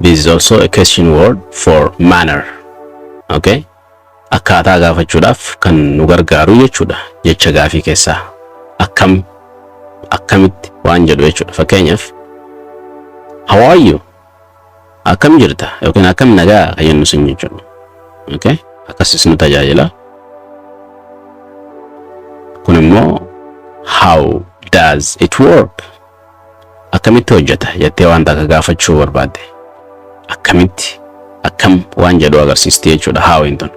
This is also a question word for manner. Okay? Akkaataa gaafachuudhaaf kan nu gargaaru jechuudha. Jecha gaafii keessaa akkamitti waan jedhu jechuudha. Fakkeenyaaf how are you? Akkam jirta yookiin akkam nagaa kan jennu sun jechuudha. Okay? Akkasis nu tajaajila. Kun immoo how does it work? Akkamitti hojjeta jettee waan takka gaafachuu barbaadde. Akkamitti akkam waan jedhu agarsiisti jechuudha how inton.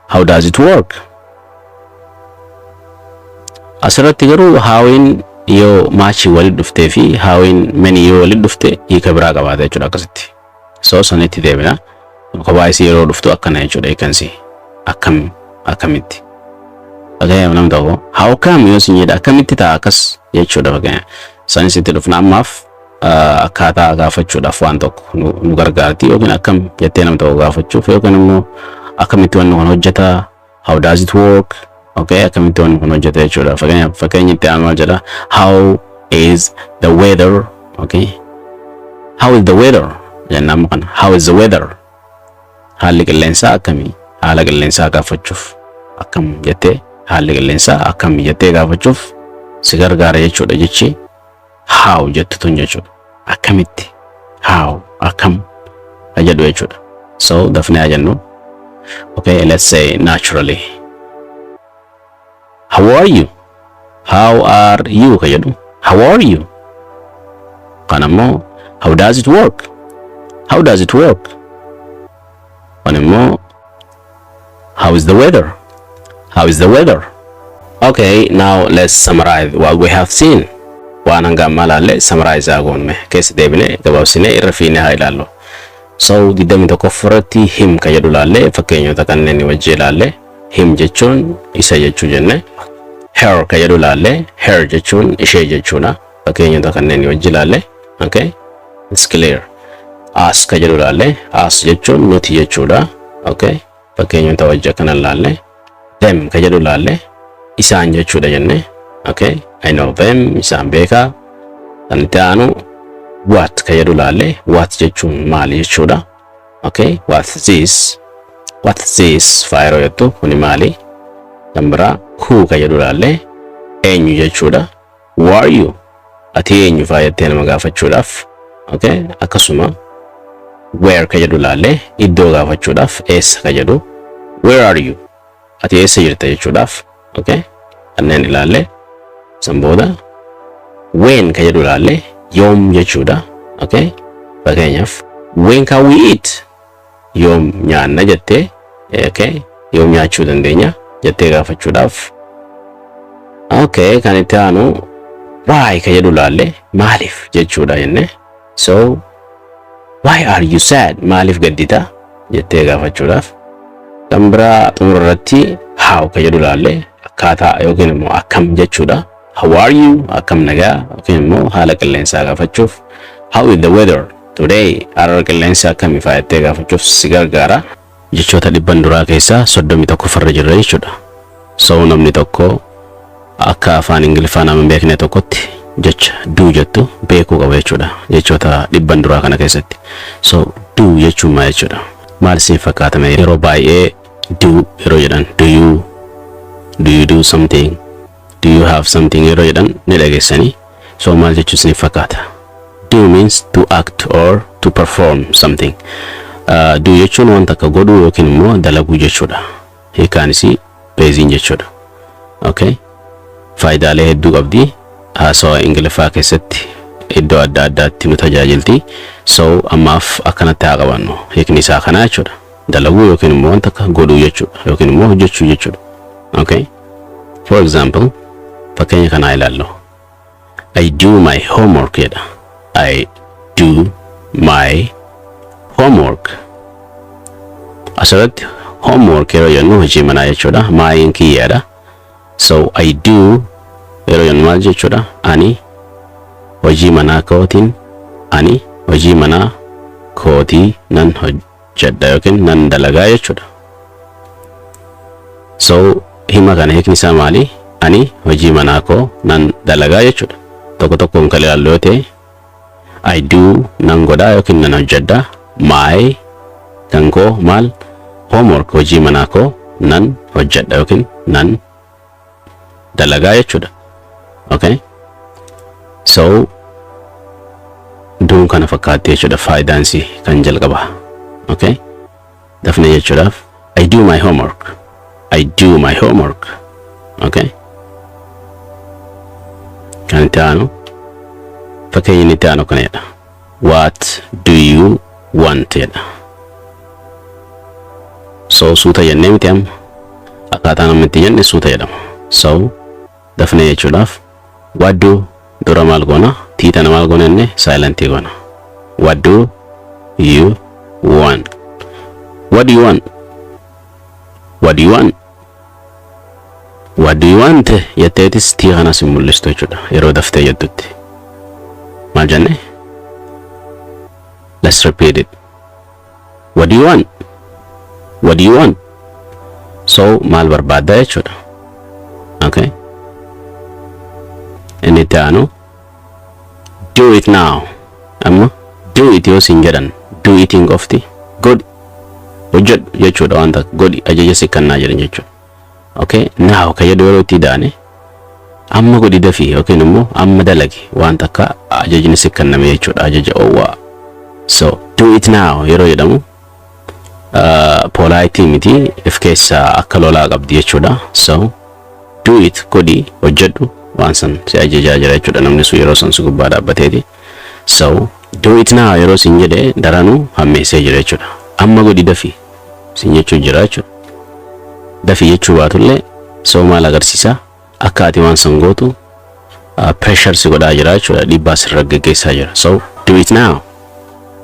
How does it work? Asirratti garuu hawin yoo maachi walitti dhuftee fi hawin many yoo walitti dhufte hiika biraa qabaata jechuudha akkasitti. So sanitti deebina. Kobaayisii yeroo dhuftu akkana jechuudha hiikansi. Akkamitti. Okay, namni tokko how come yoo sin jedha akkamitti ta'a akkas jechuudha fakkeenya. Sanisitti dhufna ammaaf akkaataa gaafachuudhaaf waan tokko nu gargaarti yookiin akkam jettee namni tokko gaafachuuf yookiin immoo akkamitti waan kun hojjeta, how does it work? Okay, akkamitti waan kun hojjeta jechuudha. Fakkeenya itti aanu jedha how is the weather? Okay, how is the weather? Jennaan kana how is the weather? Haalli qilleensaa akkamii? Haala qilleensaa gaafachuuf akkam jettee haalli qilleensaa akkam jettee gaafachuuf si gargaara jechuudha jechi how jettu tun jechuudha. Akkamitti how akkam jedhu jechuudha. So dafnee jennu. Okay, let's say naturally. How are you? How are you kayadu? How are you? Kanamo how does it work? How does it work? Kanamo how is the weather? How is the weather? Okay, now let's summarize what we have seen. Wananga malale summarize agon case debine gabawsine irrafine hailalo. So didami to kofrati him kayadu lalle fakkenyo takanneni wajje lalle him jechun isa jechu jenne. Her kayadu lalle her jechun ishe jechuna fakkenyo takanneni wajje lalle. Okay, it's clear. As kayadu lalle as jechun nuti jechuda. Okay, fakkenyo tawajja kana lalle. Them kayadu lalle isaan jechuudha jenne. Okay, I know them isaan beeka. Kan taanu what kayadu lalle what jechuun maali jechuudha. Okay, what's this fire yettu kuni maali. Tambira who kayadu lalle eenyu jechuudha. Who are you? Ati eenyu faayattee nama gaafachuudhaaf. Okay, akkasuma where kayadu lalle iddoo gaafachuudhaaf eessa kayadu. Where are you? Ati eessa jirta jechuudhaaf. Okay, kanneen ilaalle sambooda when kayadu ilaalle yoom jechuudha. Okay, fakkeenyaaf when can we eat? Yoom nyaanna jettee. Okay, yoom nyaachuu dandeenya jettee gaafachuudhaaf. Okay, kan itti aanu why kayadu ilaalle maaliif jechuudha jenne. So why are you sad? Maaliif gaddita jettee gaafachuudhaaf. Tambira xumurratti how kayadu ilaalle akkaataa yookiin immoo akkam jechuudha. How are you? Akkam nagaa yookiin immoo haala qilleensaa gaafachuuf. How is the weather today? Haala qilleensaa akkamii faayattee gaafachuuf si gargaara. Jechoota dhibban duraa keessaa 31 farra jirra jechuudha. So namni tokko akka afaan Ingiliffaa nama beekne tokkotti jecha do jettu beekuu qaba jechuudha. Jechoota dhibban duraa kana keessatti. So do jechuun maal jechuudha? Maal siin fakkaatame yeroo baay'ee do yeroo jedhan do you do something? Do you have something yeroo jedhan ni dhageessanii. So maal jechuun siin fakkaata? Do means to act or to perform something. Do jechuun wanta akka godhuu yookiin immoo dalaguu jechuudha. Hiikaanis beeziin jechuudha. Okay, faayidaalee hedduu qabdi. Haasawaa Ingiliffaa keessatti iddoo adda addaatti nu tajaajilti. So ammaaf akkanatti haa qabannu. Hiikni isaa kana jechuudha. Dalaguu yookiin immoo wanta akka godhuu jechuudha yookiin immoo hojjechuu jechuudha. Okay, for example fakkeenya kana ilaallu. I do my homework jedha. I do my homework. Asirratti homework yeroo jennu hojii manaa jechuudha. Maayin kiyyaadha. So I do yeroo jennu maal jechuudha? Ani hojii manaa kootiin ani hojii manaa kootii nan hojjedha yookiin nan dalagaa jechuudha. So hima kana hiikni isaa maali? Ani hojii manaa koo nan dalagaa jechuudha. Tokko tokkoon kan ilaallu yoo ta'e I do nan godha yookiin nan hojjedha. My kan koo maal homework hojii manaa koo nan hojjedha yookiin nan dalagaa jechuudha. Okay, so doon kana fakkaatti jechuudha faayidaan isii kan jalqaba. Okay, dafne jechuudhaaf I do my homework. I do my homework. Okay, kan itti aanu fakkeenyi itti aanu kana jedha. What do you want jedha. So suuta jennee miti amma akkaataan amma itti jenne suuta jedhama. So dafne jechuudhaaf what do dura maal goona tiita na maal goona jenne silent goona. What do you want? What do you want? What do you want? What do you want? Yetteetis tii kana si mul'istu jechuudha yeroo daftee jettutti. Maal jenne? Let's repeat it. What do you want? What do you want? So maal barbaadda jechuudha. Okay, inni itti aanu do it now. Amma do it yoo sin jedhan do eating of the godhi hojjedhu jechuudha wanta godhi ajaja si kannaa jedhan jechuudha. Okay, now ka jedhu yeroo itti daane amma godhi dafii yookiin immoo amma dalagi wanta akka ajajni si kanname jechuudha ajaja oowwaa. So do it now yeroo jedhamu polite miti if keessa akka lolaa qabdi jechuudha. So do it godhi hojjedhu waan san si ajajaa jira jechuudha namni sun yeroo san si gubbaa dhaabbateeti. So do it now yeroo sin jedhe daranuu hammeessee jira jechuudha. Amma godhi dafii sin jechuu jira jechuudha. Dafii jechuu baatullee so maal agarsiisa akka ati waan san gootu pressure si godhaa jira jechuudha dhiibbaa sirra geggeessaa jira. So do it now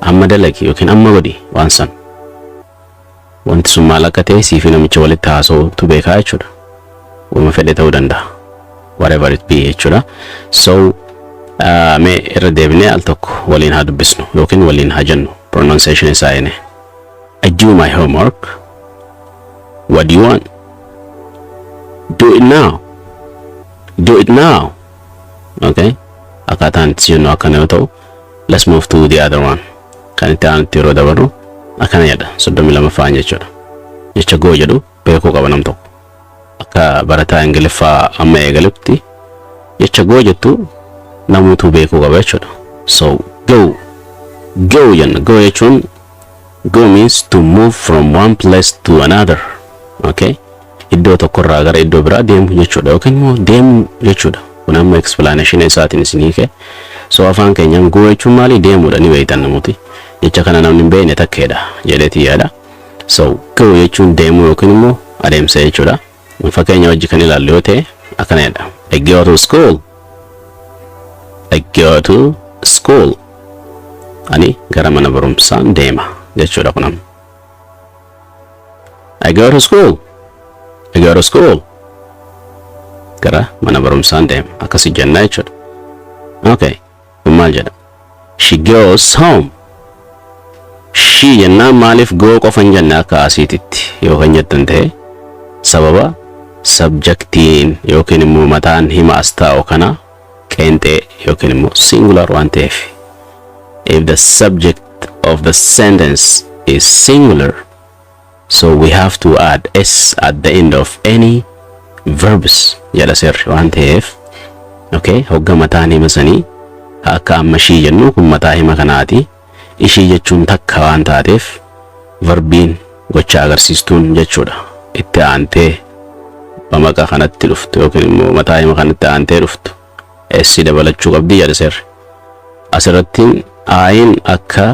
amma dalagi yookiin amma godhi waan san wanti sun maal akka ta'e siifi namicha walitti haasa'utu beekaa jechuudha. Wama fedhe ta'uu danda'a whatever it be jechuudha. So mee irra deebinee al tokko waliin haa dubbisnu yookiin waliin haa jennu pronunciation isaa ene. I do my homework. What do you want? Do it now. Do it now. Okay, akkaataan itti jennu akkana yoo ta'u let's move to the other one. Kan itti aanutti yeroo dabarru akkana jedha 32 jechuudha. Jecha go jedhu beekuu qaba nam tokko. Akka barataa Ingiliffaa amma eegalutti jecha go jettu namuutu beekuu qaba jechuudha. So go. Go jenna. Go jechuun go means to move from one place to another. Okay, iddoo tokkorraa gara iddoo biraa deemu jechuudha yookiin immoo deemu jechuudha. Kun amma explanation isaatiin isin hiike. So afaan keenyaan go jechuun maali deemuudha ni beektan namuuti. Jecha kana namni hin beekne takkeedha jedheeti yaada. So go jechuun deemu yookiin immoo adeemsa jechuudha. Fakkeenya wajji kan ilaallu yoo ta'e akkana jedha. I go to school. I go to school. Ani gara mana barumsaan deema jechuudha kun amma. I go to school. I go to school. Gara mana barumsaan deema akkasi jenna jechuudha. Okay, kun maal jedha? She goes home. She jennaan maaliif go qofan jenna akka asiititti yoo kan jettan ta'e sababa subjectiin yookiin immoo mataan hima astaa'u kana qeenxee yookiin immoo singular waan ta'eef. If the subject of the sentence is singular, so we have to add s at the end of any verbs jedha sirri waan ta'eef. Okay, hogga mataan hima sanii akka amma shii jennu kun mataa hima kanaati. Ishii jechuun takka waan taateef verbiin gocha agarsiistuun jechuudha itti aantee bamaqa kanatti dhuftu yookiin immoo mataa hima kanatti aantee dhuftu s dabalachuu qabdi jedha sirri. Asirratti ayin akka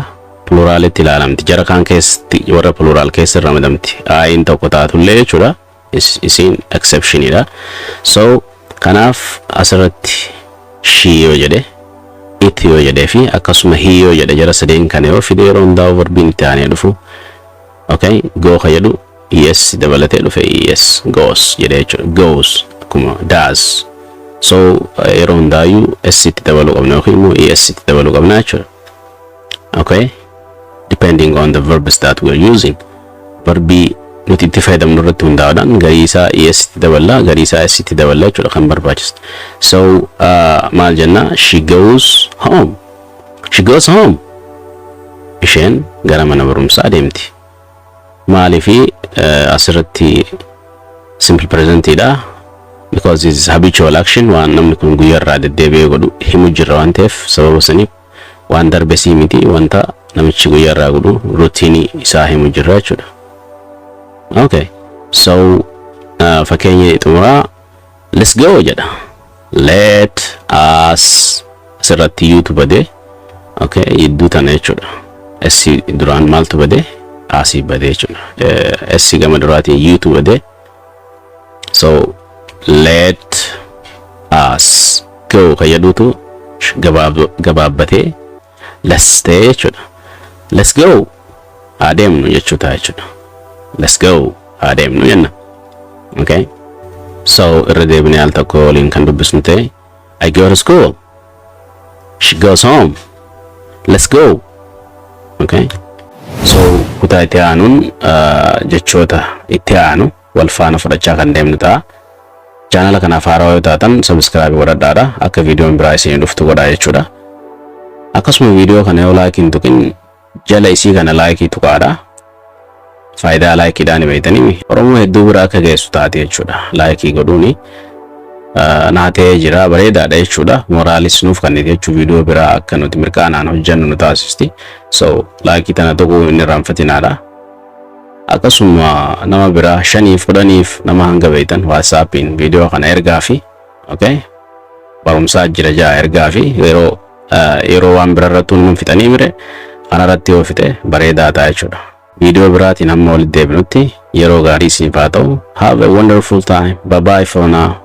pluraalitti ilaalamti. Jara kaan keessatti warra pluraal keessa ramadamti. Ayin tokko taatullee jechuudha isiin exceptionidha. So kanaaf asirratti she yoo jedhe it yoo jedhee fi akkasuma he yoo jedhe jara sadeen kana yoo fide yeroo hundaa'u verbiin itti aanee dhufu. Okay, go ka jedhu es dabalatee dhufe es goes jedhee jechuudha. Goes akkuma does. So yeroo hundaa'u s itti dabaluu qabna yookiin immoo es itti dabaluu qabna jechuudha. Okay, depending on the verbs that we're using. Verbi nuti itti fayyadamnu irratti hundaa'uudhaan garii isaa es itti daballa garii isaa s itti daballa jechuudha kan barbaachisu. So maal jenna? She goes home. She goes home. Isheen gara mana barumsaa deemti. Maalifi asirratti simple present dha because it's habitual action waan namni kun guyyaarraa deddeebi'ee godhu himu jirra waan ta'eef sababa saniif waan darbe sii miti wanta namichi guyyaarraa godhu routine isaa himu jirra jechuudha. Okay, so fakkeenya xumuraa let's go jedha. Let us asirratti yuutu badee okay yidduu tana jechuudha. Essi duraan maaltu badee asii badee jechuudha. Essi gama duraatiin yuutu badee so let us go kayyaduutu gabaabbatee let's ta'e jechuudha. Let's go adeemnu jechuudha jechuudha. Let's go adeemnu jenna. Okay, so irra deebinee al tokko waliin kan dubbisnu ta'e I go to school. She goes home. Let's go. Okay, so kutaa itti aanuun jechoota itti aanu wal faana fudhachaa kan deemnu ta'a. Channel kanaaf haaraa yoo taatan subscribe godhadhaa akka viidiyoon biraa isin dhuftu godhaa jechuudha. Akkasuma viidiyoo kana yoo like hin tuqin jala isii kana like tuqaadha. Faayidaa like dhaan beeytanii Oromoo hedduu biraa akka geessu taate jechuudha. Like godhuuni naatee jira bareedaadha jechuudha. Moraalis nuuf kanneen jechuu viidiyoo biraa akka nuti mirqaanaan hojjennu nu taasisti. So like tana tuquu inni raanfatinaadha. Akkasuma nama biraa 5-10 nama hanga beeytan WhatsAppiin viidiyoo kana ergaa fi okay barumsaa jira jaa ergaa fi yeroo waan birarrattuu nun fixanii mire kanarratti yoo fixe bareedaa ta'a jechuudha. Viidiyoo biraatiin hamma walitti deebinutti yeroo gaarii siif haa ta'u. Have a wonderful time. Bye bye for now.